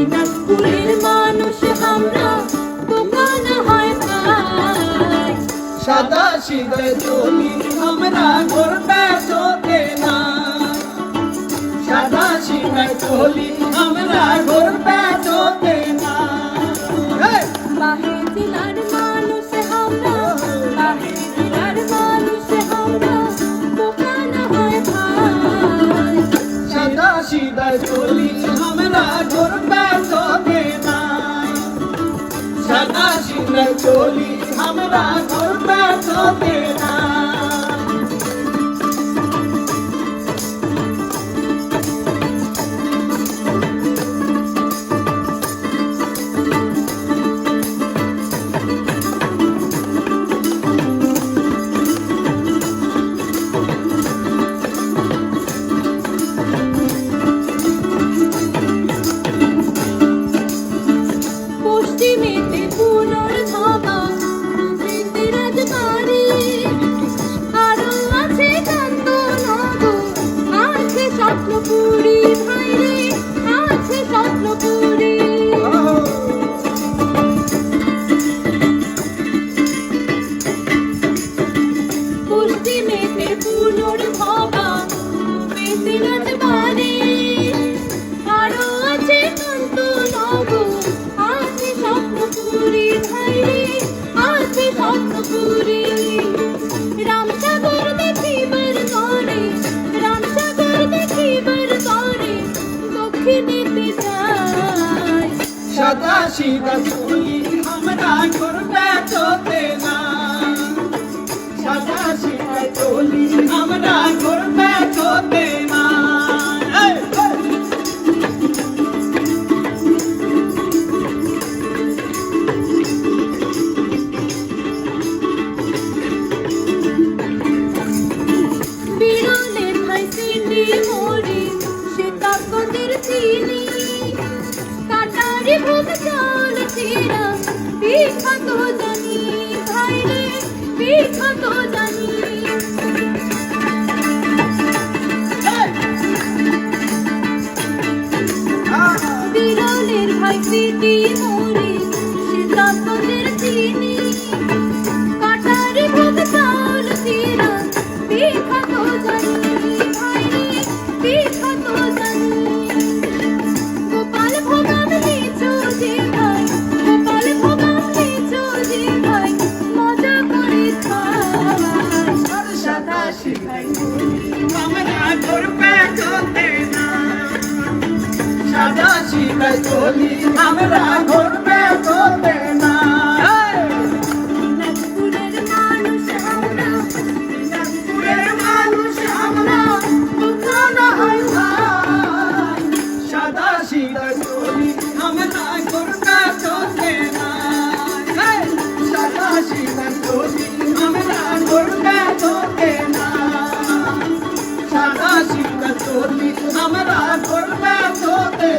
দিনাজপুরের মানুষ আমরা বোকা না হয় ভাই। সাদা সিধে চলি আমরা ঘুরবে চোখে না, সাদা সিধে চলি আমরা ঘুরবে চোখে না। বাহির জেলার মানুষ আমরা, বাহির জেলার মানুষ আমরা বোকা না হয় ভাই। সাদা সিধে চলি আমরা ঘুরবে চোখে না, সাদা সিধে চলি আমরা ঘুরবে চোখে না। পশ্চিমেতে পুনর্ধাবা পূবেতে রাজবাড়ি, আরো আছে কান্তনগর, আছে স্বপ্নপুরী ভাইরে, আছে স্বপ্নপুরী। পশ্চিমেতে পুনর্ধাবা পূবেতে রাজবাড়ি, আরো আছে কান্তনগর, আছে স্বপ্নপুরী ভাইরে, আছে স্বপ্নপুরী। রামসাগর দেখিবার তরে, রামসাগর দেখিবার তরে দক্ষিণেতে যাই। সাদা সিধে চলি আমরা ঘুরবে চোখে না, সাদা সিধে চলি আমরা ঘুরবে চোখে না। বিরলের ভাই চিনি মরি, সীতাকুণ্ডের চিনি, কাটারি ভোগ চাল চিরা বিখ্যাত জানি ভাইরে, বিখ্যাত জানি। বিরলের ভাই চিনি মরি, সীতাকুণ্ডের চিনি, কাটারি ভোগ চাল চিরা বিখ্যাত জানি ভাইরে, বিখ্যাত জানি। গোপাল ভোগাম লিচু যে ভাই, গোপাল ভোগাম লিচু যে ভাই, মজা করে খাই। সাদা সিধে চলি আমরা ঘুরবে চোখে না, সাদা সিধে চলি আমরা ঘুরবে চোখে না। দিনাজপুরের মানুষ আমরা, দিনাজপুরের মানুষ আমরা বোকা না হয় ভাই। সাদা সিধে চলি আমরা ঘুরবে চোখে না, সাদা সিধে চলি আমরা ঘুরবে চোখে না, সাদা সিধে চলি আমরা ঘুরবে চোখে